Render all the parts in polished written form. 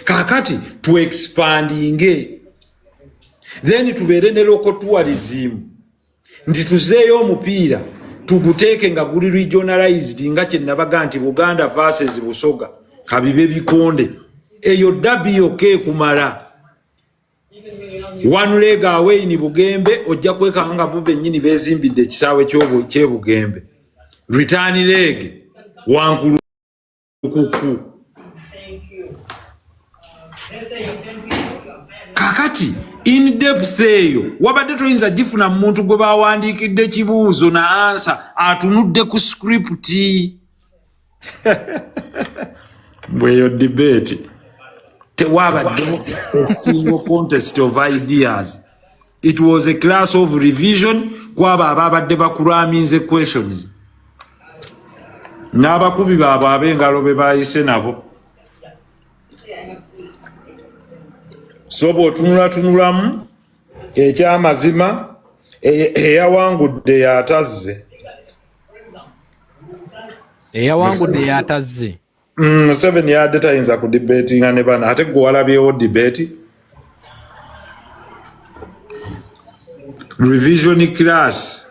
Kakati to expanding then tubeere ne local tourism nti tuzeeyo omupiira tuguteeke nga guli regionalized nga kye nabaga nti Buganda versus Busoga kabibe bikonde eyo dabi yoke kumala one leg away ni Bugembe ojja kwekanga bube nyini bezimbidde ekisaawe kye Bugembe return leg wankulu kuku kakati in depth eyo wabadde toyinza gifuna muntu gwe bawandiikidde kibuuzo na answer atunudde ku script bweyo debate tewabaddemu a single contest of ideas. It was a class of revision kwaba ababadde bakulaminze questions n'abakubi baabo ab'engalo be bayise nabo. So bw'otunulatunulamu ekyamazima eyawangudde yatazze. Eyawangudde yatazze. 7 yadde tayinza ku debatinga ne bana ate gwe walabyewo debate revision class.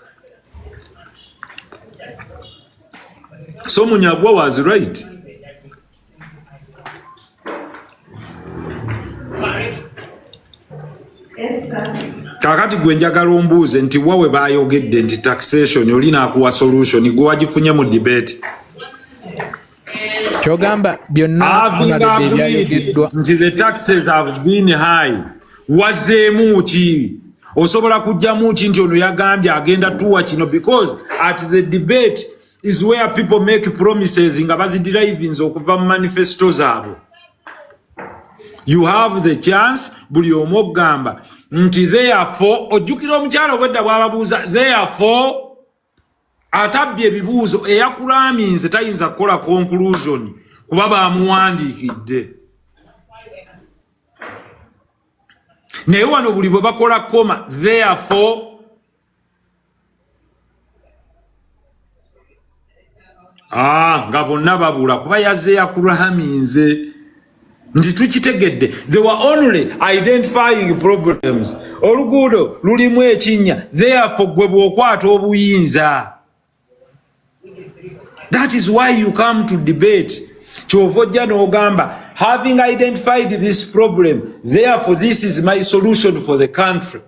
So Munyagwa was right. Kakati gwe njagala ombuuze nti wawe bayogedde nti taxation olina akuwa solution gwe wagifunye mu debate. Kyogamba byonna ebyayogeddwa nti the taxes have been high. Wazeemu ki? Osobola kujjamu ki nti ono yagambye agenda tuwa kino because at the debate is where people make promises nga baziderivinze okuva mu manifesto zaabwe. You have the chance buli omu okugamba nti therefore ojjukira omukyala obwedda bw'ababuuza therefore atabbye ebibuuzo eyakulaminze tayinza kukola conclusion kuba bamuwandiikidde. Naye wano buli bwe bakola koma therefore nga bonna babula kuba yazze yakulaminze nti tukitegedde. They were only identifying problems. Oluguudo lulimu ekinnya therefore gwe bw'okwata obuyinza. That is why you come to debate. Kyovojja n'ogamba having identified this problem therefore this is my solution for the country.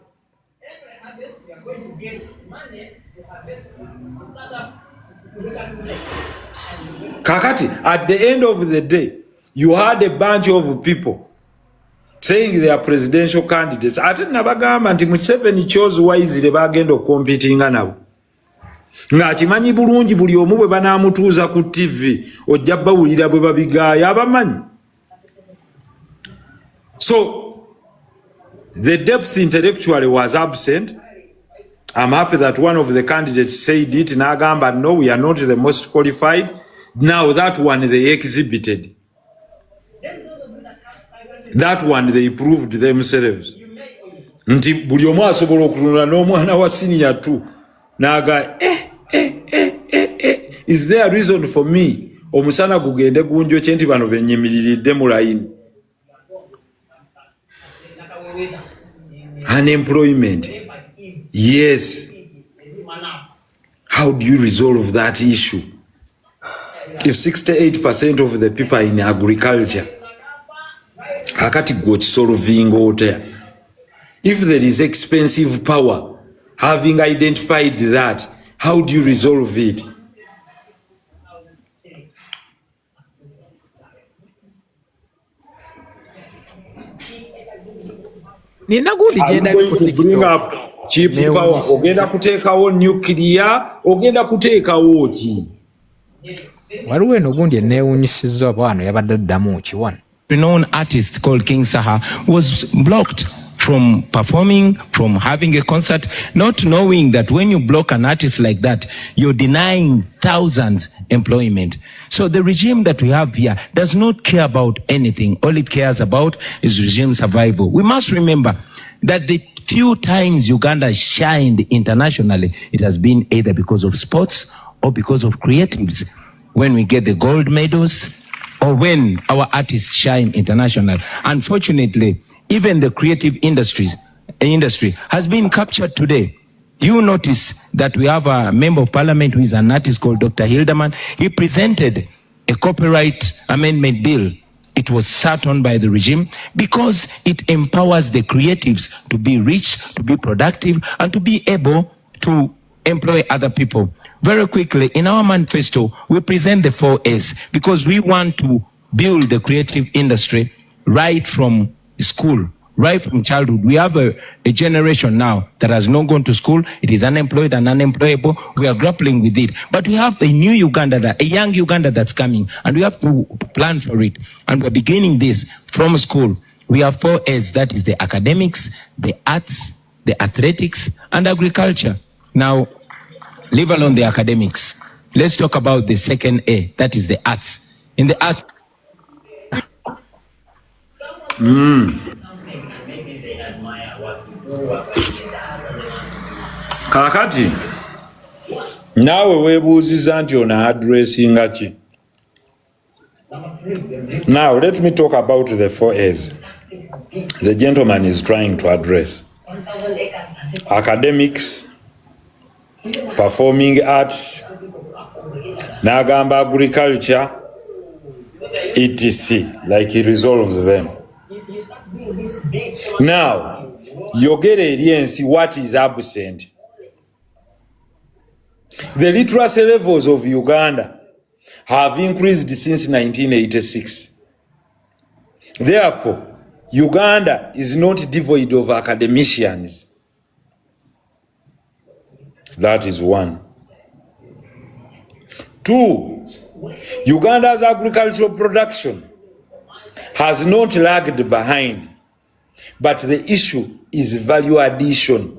Kakati at the end of the day you had a bunch of people saying they are presidential candidates. Ate nabagamba nti Museveni chose wisely bagenda okompitinga nabo. Ng'akimanyi bulungi buli omu bwe banaamutuuza ku TV ojja bawulira bwe babigaaya abamanyi. So the depth intellectually was absent. I'm happy that one of the candidates said it. N'agamba no, we are not the most qualified. Now that one they exhibited. That one they proved themselves. Nti buli omu asobola okutunula n'omwana wa senior 2 naga is there a reason for me omusana gugende gunjo kye nti bano benyimiriridde mu layini. Unemployment, yes. How do you resolve that issue if 68% of the people are in agriculture? Akati go solving otya? If there is expensive power, having identified that, how do you resolve it? Bring up cheap power. Ogenda kuteekawo nuclear, ogenda kuteekawo ki? Waliwo eno gundi enneewunyisizza bwano yabadde addamu kiwano. Renowned artist called King Saha was blocked from performing, from having a concert, not knowing that when you block an artist like that, you're denying thousands employment. So the regime that we have here does not care about anything. All it cares about is regime survival. We must remember that the few times Uganda shined internationally, it has been either because of sports or because of creatives. When we get the gold medals or when our artists shine international. Unfortunately, even the creative industry has been captured today. You notice that we have a member of parliament who is an artist called Dr. Hildeman. He presented a copyright amendment bill. It was sat on by the regime because it empowers the creatives to be rich, to be productive, and to be able to employ other people. Very quickly, in our manifesto, we present the 4S because we want to build the creative industry right from school, right from childhood. We have a generation now that has not gone to school. It is unemployed and unemployable. We are grappling with it. But we have a new Uganda, a young Uganda that's coming, and we have to plan for it. And we're beginning this from school. We have 4S, that is the academics, the arts, the athletics, and agriculture. Now, leave alone the academics. Let's talk about the second A, that is the arts. In the arts, kakati nawe webuuziza nti ona addressinga ki. Now let me talk about the 4As the gentleman is trying to address: academics, performing arts, n'agamba agriculture, etc. Like he resolves them. Now, yogere eri ensi, what is absent? The literacy levels of Uganda have increased since 1986. Therefore, Uganda is not devoid of academicians. That is one. Two, Uganda's agricultural production has not lagged behind, but the issue is value addition.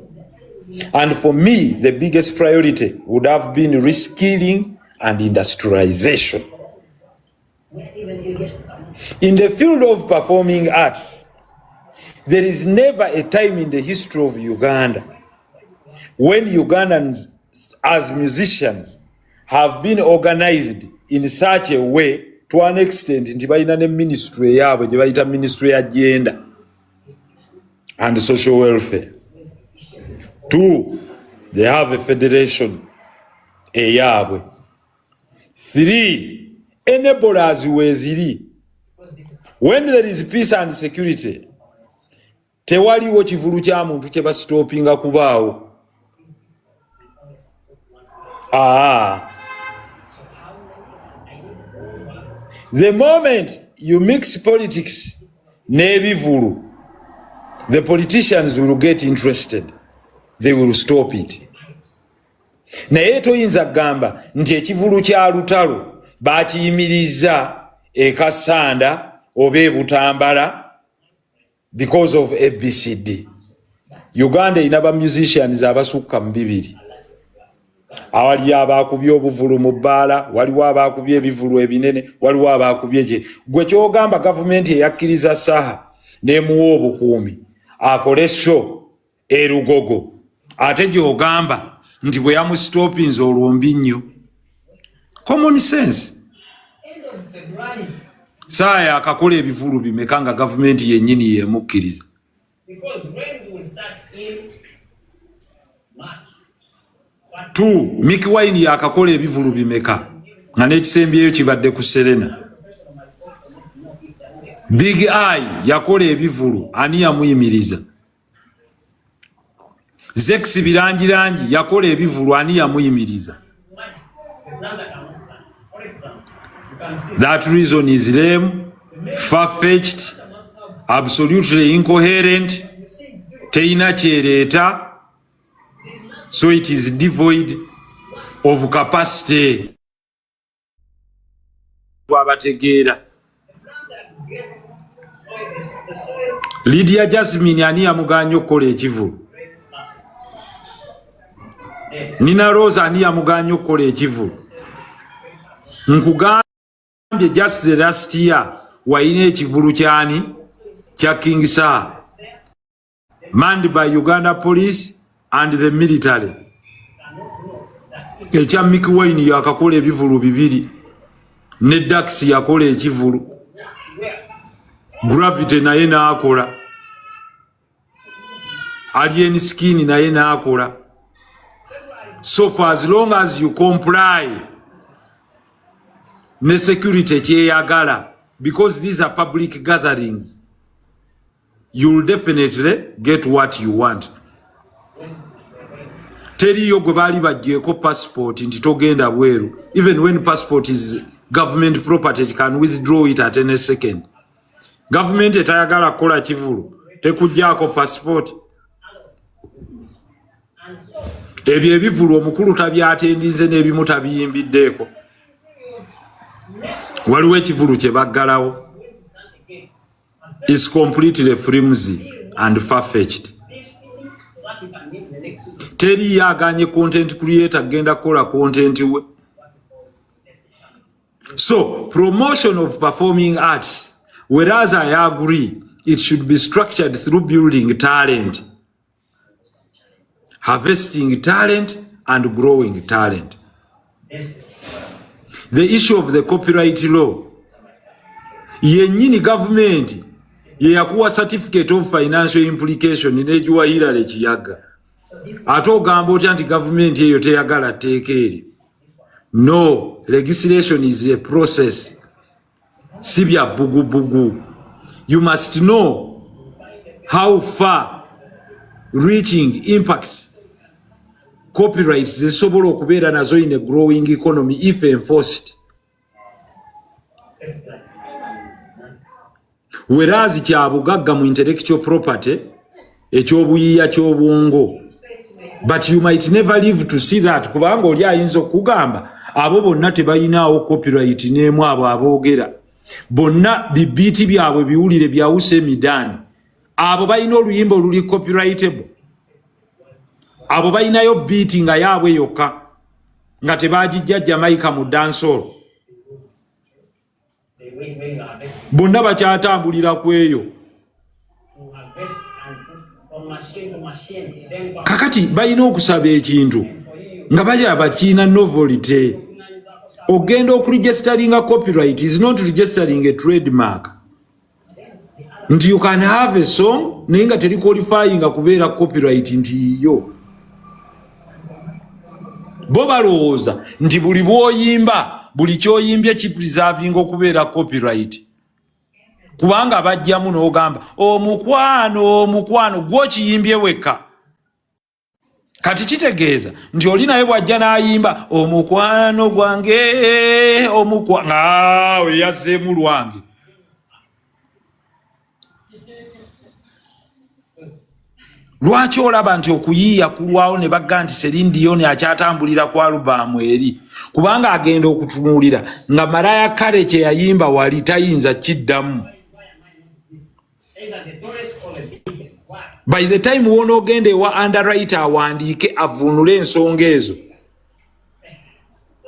And for me, the biggest priority would have been reskilling and industrialization. In the field of performing arts, there is never a time in the history of Uganda when Ugandans as musicians have been organized in such a way to an extent nti balina ne ministry yaabwe gye bayita ministry ya gender and social welfare. Two, they have a federation eyabwe. Three, enablers weziri. When there is peace and security, tewaliwo kivulu kya muntu kye bastopinga kubaawo. The moment you mix politics n'ebivulu, the politicians will get interested. They will stop it. Naye toyinza gamba nti ekivulu kya lutalo bakiyimiriza e Kasanda oba e Butambala because of ABCD. Uganda ina ba musicians abasukka mu bibiri. Awali abakubye obuvulu mu bbaala, waliwo abakubye ebivulu ebinene, waliwo abakubye gye. Gwe kyogamba gavumenti eyakkiriza saha n'emuwa obukuumi akole show e Lugogo, ate gy'ogamba nti bwe yamusitopinze olwombi nnyo. Common sense. Saaya akakola ebivulu bimeka nga gavumenti yennyini yemukkiriza. Two, Mickey Wine yakakola ebivulu bimeka nga n'ekisembyeyo kibadde ku Serena. Big Eye yakola ebivulu, ani yamuyimiriza? Zex Birangirangi yakola ebivulu, ani yamuyimiriza? That reason is lame, far-fetched, absolutely incoherent, teina kyereta. So it is devoid of capacity. Wabategeera. Lydia Jasmine ani yamuganya okukola ekivulu? Nina Rose ani yamuganya okukola ekivulu? Nkugambye just the last year wayina ekivulu kyani kya King Saha, manned by Uganda Police and the military. Ekya Mickey Wine yakakola ebivulu bibiri. ne Dax yakola ekivulu, Gravity naye n'akola, Alien Skin naye n'akola. So for as long as you comply ne security kyeyagala, because these are public gatherings, you will definitely get what you want. Teriyo gwe baali bagyeko passport nti togenda bweru. Even when passport is government property, it can withdraw it at any second. Government etayagala kukola kivulu tekujjaako passport. Ebyo ebivulu omukulu tabyatendinze n'ebimu tabiyimbiddeeko. Waliwo ekivulu kye baggalawo. Is completely flimsy and far-fetched. Teri yaganye content creator genda kola content we. So promotion of performing arts, whereas I agree it should be structured through building talent, harvesting talent and growing talent. The issue of the copyright law, yenyini government ye yakuwa certificate of financial implication nejuwa Hillary Kiyaga. Ate ogamba otya nti government eyo teyagala tteeka eri. No, legislation is a process. Si bya bugu. You must know how far reaching impacts copyrights zisobola okubeera nazo in a growing economy if enforced. Whereas kyabugagga mu intellectual property ekyobuyiiya ky'obwongo. But you might never live to see that, kubanga oli ayinza okugamba abo bonna tebayinaawo copyright n'emu abo aboogera. Bonna bibiiti byabwe biwulire byawuse emidaani. Abo balina oluyimba oluli copyrightable. Abo balinayo biiti nga yaabwe yokka nga tebaagijja Jamaica mu dancehall. Bonna bakyatambulira ku eyo. Kakati balina okusaba ekintu nga balaba kiina novelty. Ogenda okuregistering a copyright is not registering a trademark. Nti you can have a song naye nga teri qualifying kubeera copyright nti yo. Bo balowooza nti buli bw'oyimba buli kyoyimbye kipreserving okubeera copyright. Kubanga bajjamu n'ogamba omukwano gw'okiyimbye wekka. Kati kitegeeza nti oli naye bw'ajja n'ayimba omukwano gwange we yazzeemu lwange. Lwaki olaba nti okuyiiya kulwawo ne bagga nti Celine Dion akyatambulira ku alubamu eri? Kubanga agenda okutunuulira nga Mariah Carey kye yayimba wali tayinza kiddamu. By the time wonoogende wa underwriter awandiike avunule ensonga ezo,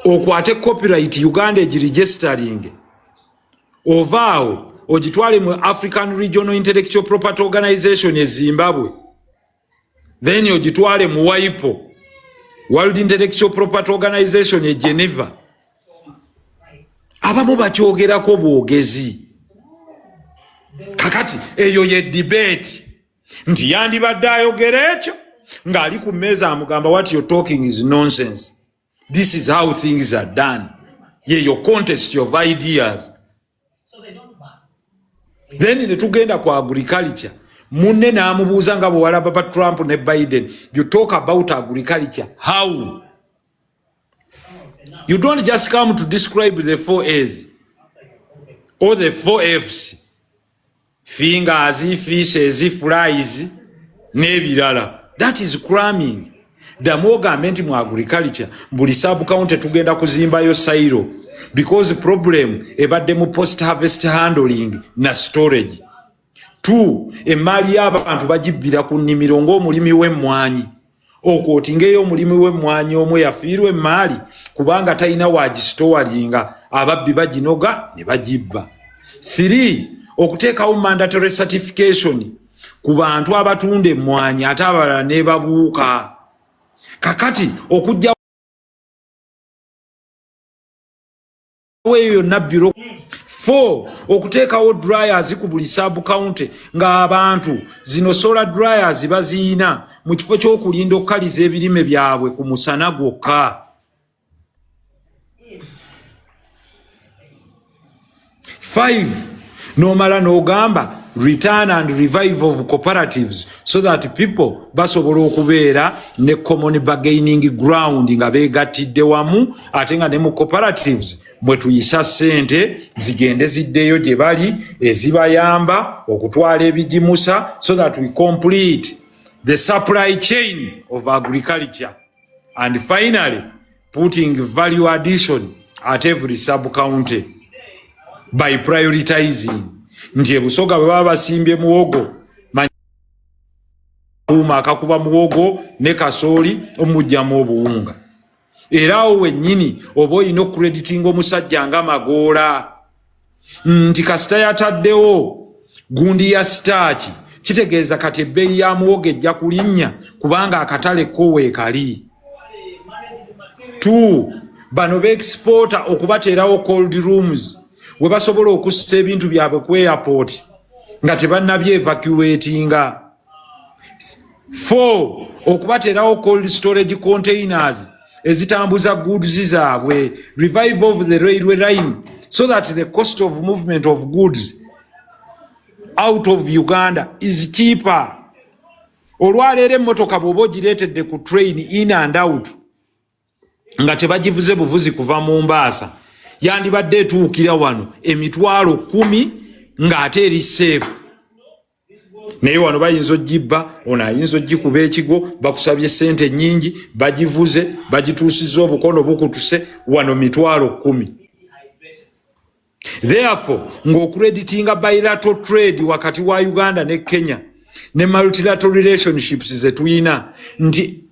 okwate copyright Uganda egiregistering, ovaawo ogitwale mu African Regional Intellectual Property Organization e Zimbabwe, then ogitwale mu WIPO, World Intellectual Property Organization e Geneva. Abamu bakyogerako bwogezi. Kakati eyo ye debate nti yandibadde ayogera ekyo ng'ali ku mmeeza amugamba what you're talking is nonsense. This is how things are done. Ye your contest of ideas. Then ne tugenda ku agriculture. Munne n'amubuuza nga bwe walaba ba Trump ne Biden. You talk about agriculture. How? You don't just come to describe the 4 A's or the 4 F's. Fingers, fishes, flies, n'ebirala. That is cramming. Damoga menti mu agriculture, buli sub county tugenda kuzimbayo silo. Because problem ebadde mu post harvest handling na storage. 2, emali y'abantu bagibbira ku nnimiro ng'omulimi w'emmwanyi. Okwotingeyo omulimi w'emmwanyi omwe yafiirwa emmali kubanga talina wagistowalinga, ababbi baginoga ne bagibba. 3, okuteekawo mandatory certification ku bantu abatunda emmwanyi ate abalala ne babuuka. Kakati okujja weyo na bureau 4 okuteekawo dryers ku buli sub county ng'abantu zino solar dryers baziina mu kifo ky'okulinda okukaliza ebirime byabwe ku musana gwokka. 5 nomala n'ogamba return and revive of cooperatives so that people basobola okubeera ne common bargaining ground nga beegattidde wamu ate nga ne mu cooperatives mwe tuyisa ssente zigende ziddeyo gye bali ezibayamba okutwala ebigimusa so that we complete the supply chain of agriculture and finally putting value addition at every sub county by prioritizing. Nti ebusoga bwe baba basimbye muwogo manyuma akakuba muwogo ne kasooli omujjamu obuwunga. Era awo wennyini oba olina okureditinga omusajja nga Magoola nti kasita yataddewo gundi ya sitaaki kitegeeza kati ebbeeyi ya muwogo ejja kulinnya kubanga akatale ko weekali. 2 bano beexporta okubateerawo cold rooms we basobola okussa ebintu byabwe ku airport nga tebannabye evacuatinga. 4 okubateerawo cold storage containers ezitambuza goods zaabwe. Revive of the railway line so that the cost of movement of goods out of Uganda is cheaper. Olwaleero emmotoka bw'oba ogireetedde ku train in and out nga tebagivuze buvuzi kuva mu Mbaasa yandibadde etuukira wano emitwalo 10 ng'ate eri safe. Naye wano bayinza ogibba, ono ayinza ogikuba ekigo, bakusabye sente nnyingi, bagivuze, bagituusizza obukono bukutuse, wano mitwalo 10. Therefore, ng'okureditinga bilateral trade wakati wa Uganda ne Kenya ne multilateral relationships ze tuyina nti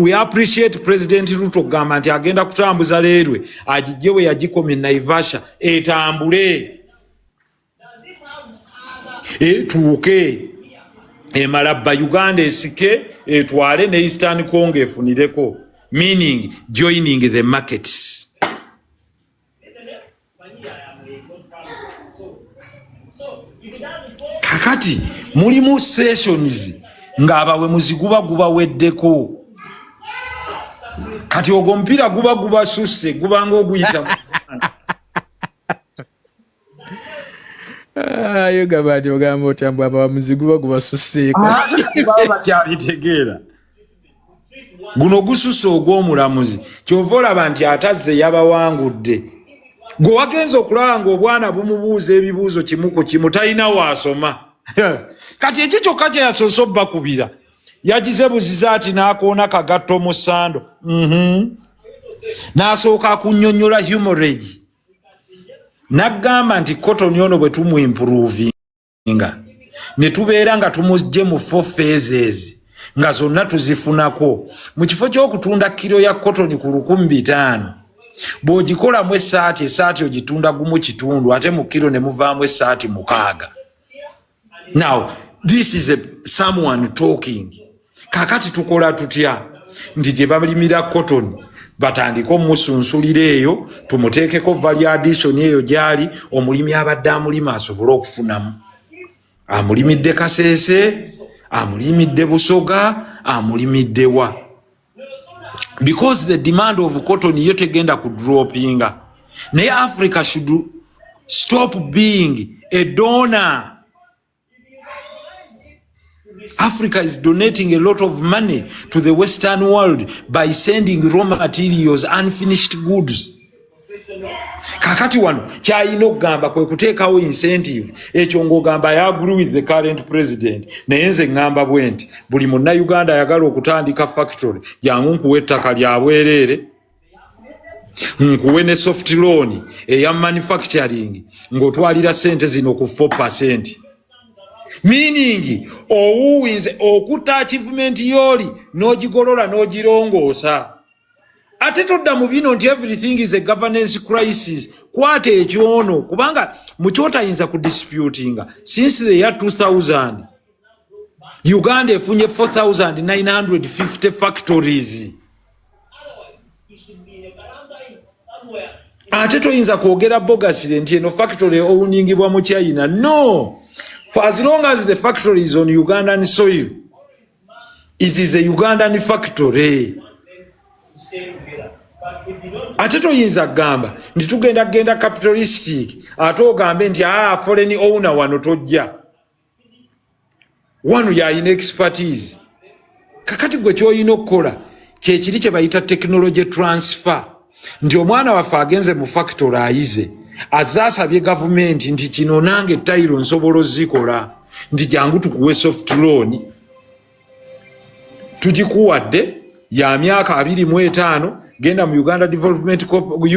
we appreciate President Ruto gamba nti agenda kutambuza leerwe agijje we yagikomye Naivasha etambule etuuke emalabba Uganda esike etwale ne Eastern Congo efunireko, meaning joining the markets. Kakati mulimu sessions ng'abawe muziguba gubaweddeko. Kati ogwo mpira guba susse gubanga oguyita yogabati ogamba otambwa aba muziguba guba susseeko baba kyabitegeera. Guno gususse ogw'omulamuzi kyova olaba nti atazze yabawangudde. Gwe wagenza okulaba ng'obwana bumubuuza ebibuuzo kimu ku kimu talina waasoma. Kati ekyo kyokka kye yasoose obbakubira yagize buziza ati n'akoona kagatto mu ssando n'asooka akunnyonnyola hemorrhage n'aggamba nti cotton ono bwe tumuimprovinga ne tubeera nga tumugye mu 4 phases nga zonna tuzifunako mu kifo ky'okutunda kilo ya cotton ku 500 bw'ogikolamu essaati ogitunda gumu kitundu ate mu kilo ne muvaamu essaati 6. Now this is someone talking. Kakati tukola tutya nti gye balimira cotton batandika omusunsulira eyo tumuteekeko value addition eyo gyali omulimi abadde amulima asobole okufunamu. Amulimidde Kasese, amulimidde Busoga, amulimidde wa. Because the demand of cotton yo tegenda ku droppinga. Naye Africa should stop being a donor. Africa is donating a lot of money to the Western world by sending raw materials, unfinished goods. Kakati wano kyayina okugamba kwe kuteekawo incentive ekyo ng'ogamba I agree with the current president. Naye nze ngamba bwe nti buli munnayuganda ayagala okutandika factory jangu nkuwe ettaka lya bwereere nkuwe ne soft loan eya manufacturing ng'otwalira sente zino ku 4%. Meaning owuwinze okutta achievement yoli n'ogigolola n'ogirongoosa. Ate todda mu bino nti everything is a governance crisis. Kwata ekyono kubanga mu kyotayinza ku disputinga since the year 2000 Uganda efunye 4,950 factories. ate toyinza kwogera bogasire nti eno factory owningibwa mu China. No, for as long as the factory is on Ugandan soil, it is a Ugandan factory. Ate toyinza gamba nti tugenda capitalistic ate ogambe nti foreign owner wano tojja wano yalina expertise. Kakati gwe kyoyina okukola kyekiri kye bayita technology transfer, nti omwana waffe agenze mu factory ayize azasabye gavumenti nti kino nange tayiro nsobola ozikola, nti jangu tukuwe soft loan tugikuwadde ya myaka 25, genda mu Uganda Development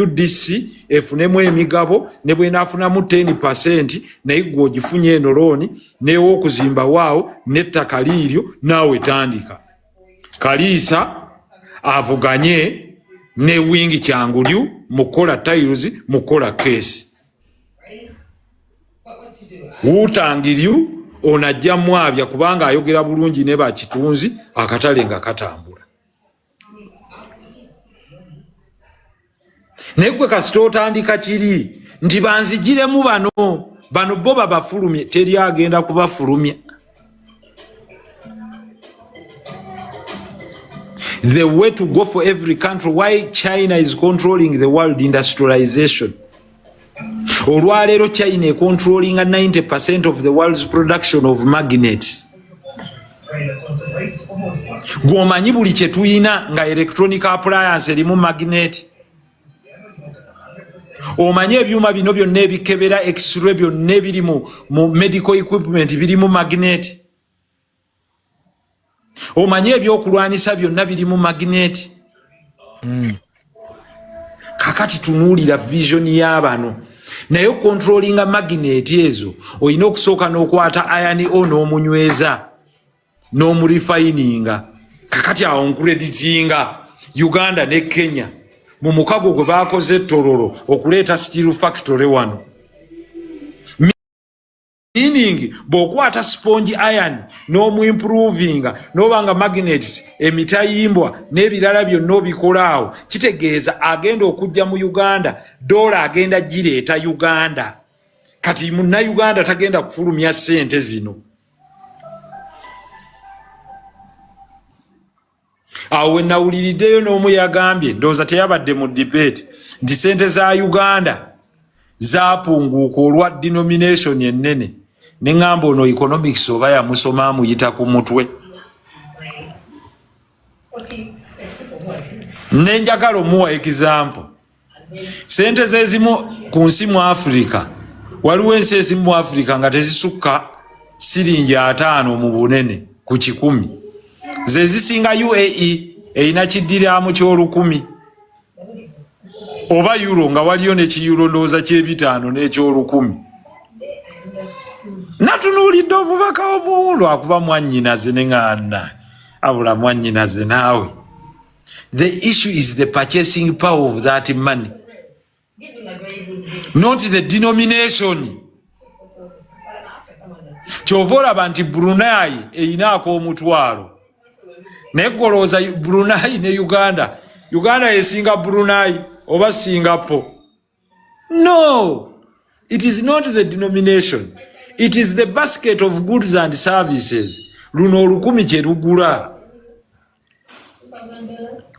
UDC efunemu emigabo ne bwenaafunamu 10% naye gwe ogifunye eno loan newo okuzimba waawo n'ettaka liiryo naawe tandika. Kaliisa avuganye ne wingi kyangulyu mukola tiles mukola case. Utangiryu onajja mwabya kubanga ayogera bulungi ne bakitunzi akatale nga katambula. Negwe kasito otandika kiri nti banzigiremu bano bo babafulumye, teri agenda kubafulumya. The way to go for every country, why China is controlling the world industrialization. Olwaleero China controlling 90% of the world's production of magnets. Gwomanyi buli kye tuyina nga electronic appliance erimu magnet. Omanyi ebyuma bino byonna ebikebera x-ray byonna ebiri mu medical equipment birimu magnet. Omanyi ebyokulwanisa byonna birimu magnet. Kakati tunuulira vision y'abano. Naye controlling magnet ezo oyina okusooka n'okwata iron ore n'omunyweza n'omurefininga. Kakati awo nkreditinga Uganda ne Kenya mu mukago gwe baakoze ettororo okuleeta steel factory wano. Meaning bw'okwata sponge iron n'omuimprovinga n'obanga magnets emitayimbwa n'ebirala byonna obikolaawo, kitegeeza agenda okujja mu Uganda, dola agenda gireeta Uganda. Kati munna-Uganda tagenda kufulumya ssente zino. Awo we nawuliriddeyo n'omu yagambye, ndowooza teyabadde mu debate, nti ssente za Uganda zaapunguuka olwa denomination ennene. Ne ngamba ono economics oba yamusoma amuyita ku mutwe. Nenjagala omuwa example. Sente zezimu ku nsi mu Africa, waliwo ensi ezimu mu Africa nga tezisukka siringi 5 mu bunene ku 100. Zezisinga UAE eyina kiddiramu ky'olukumi. Oba euro nga waliyo ne kiyuro ndowooza ky'ebitaano n'eky'olukumi. Natunuulidde omubaka omuwulu akuba mwannyinaze ne ng'ana abula mwannyinaze naawe. The issue is the purchasing power of that money, not the denomination. Kyova olaba nti Brunei eyinaako omutwalo naye golooza Brunei ne Uganda esinga Brunei oba Singapore. No, it is not the denomination. It is the basket of goods and services. Luno olukumi kye lugula.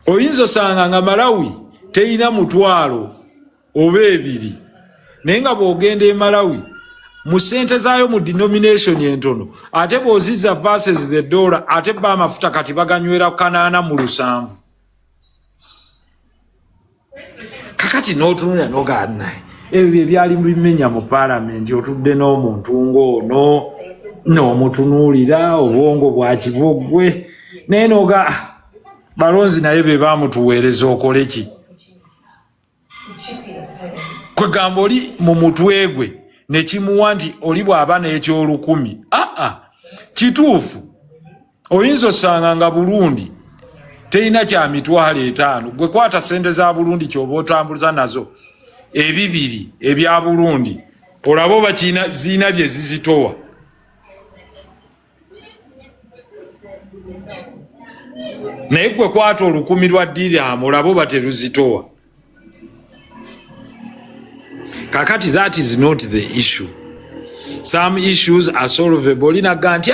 Oyinza osanga nga Malawi teyina mutwalo oba 2, naye nga bw'ogenda e Malawi mu ssente zaayo mu denomination entono, ate bw'ozizza versus the dollar, ate ba amafuta kati baganywera 8 mu 7. Kakati n'otunulira n'ogaana ebyo ebyali bimenya mu parliament, otudde n'omuntu ng'ono n'omutunuulira obwongo bwa kibogwe naye noga balonzi naye be baamutuweereza okole ki? Kwegamba oli mu mutwe gwe ne kimuwa nti oli bw'aba n'ekyolukumi. Kituufu oyinza osanga nga Burundi teyina kya mitwalo 5. Gwe kwata ssente za Burundi ky'oba otambuza nazo 2 ebya Burundi, olaba oba ziina bye zizitowa. Naye gwe kwata 1000 lwa dirham olaba oba teruzitowa. kakati that is not the issue. Some issues are solvable linaga nti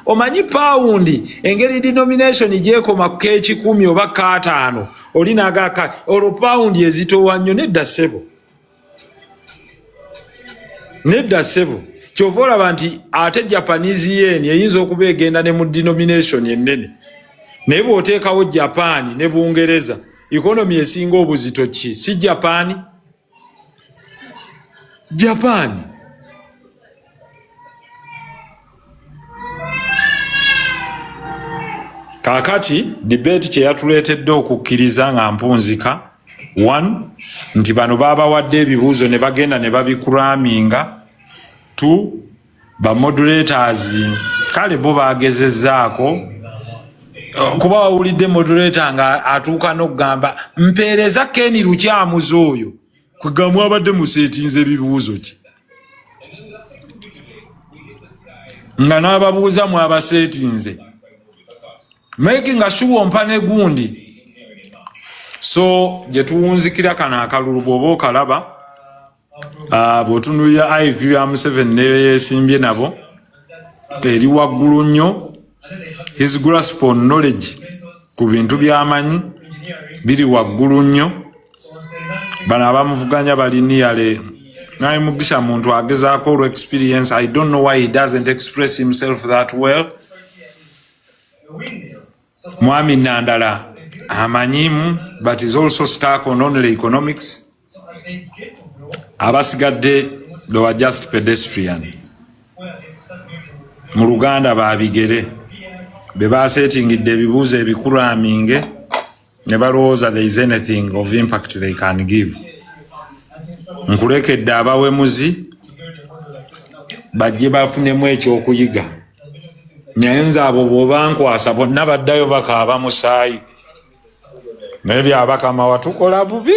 omanyi paundi engeri denomination gyekoma ku k'ekikumi oba k'ataano olinaga olwo paundi ezitowa nnyo nedda ssebo kyova olaba nti ate Japanese yen eyinza okuba egenda ne mu denomination ennene naye bw'oteekawo Japan ne Bungereza economy esinga obuzito ki si Japan. Kakati debate kye yatuleetedde okukkiriza nga mpunzika 1 nti bano baabawadde ebibuuzo ne bagenda ne babikuraminga. 2 ba moderators kale bo bagezezzaako kuba wawulidde moderator nga atuuka n'okugamba mpeereza Ken Lukyamuzi oyo kwega mwabadde museetinze ebibuuzo ki nga n'ababuuza mwabaseetinze making sure ompa ne gundi. So gye tuwunzikira kano akalulu bw'oba okalaba bw'otunuulira IV ya Museveni neyo yeesimbye nabo eri waggulu nnyo. His grasp on knowledge ku bintu by'amanyi biri waggulu nnyo. Bano abamuvuganya baliniyale naye Mugisha muntu agezaako olw experience. I don't know why he doesn't express himself that well. Mwami Nandala amanyimu but is also stuck on only economics. Abasigadde they were just pedestrian. Mu Luganda babigere be basetingidde ebibuuzo ebikuraminge ne balowooza there is anything of impact they can give. Nkulekedde abawemuzi bajje bafunemu ekyokuyiga. Nyanza abo bw'oba nkwasa bonna baddayo bakaaba musaayi naye byabakama watukola bubi.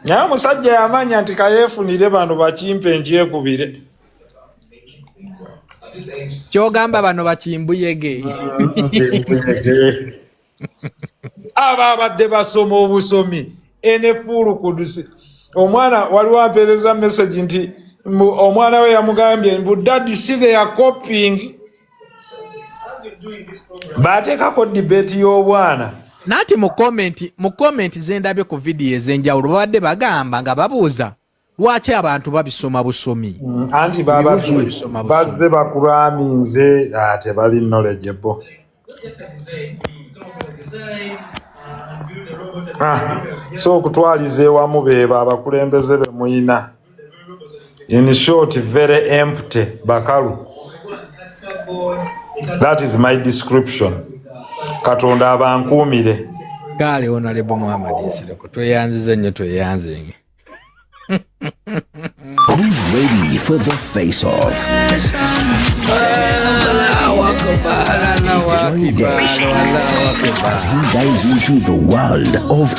Naye omusajja yamanya nti kayeefunire bano bakimpe nkyekubire. Kyogamba bano bakimbuyege. Aba abadde basoma obusomi enefulu kudusi. Omwana waliwo ampeereza message nti omwana we yamugambye mbu daddy see they are copying. Bateekako debate y'obwana. Nati mu comment zendabye ku video ez'enjawulo babadde bagamba nga babuuza lwaki abantu babisoma busomi. Anti bazze bakuraminze tebali knowledgeable. So okutwaliza ewamu beeba abakulembeze be muyina. In short, very empty bakalu. That is my description. Katonda abankuumire. Kale Honorable Muhammad Nsereko tweyanzize nnyo tweyanzenga. Who's ready for the face-off? Join Dash as he dives into the world of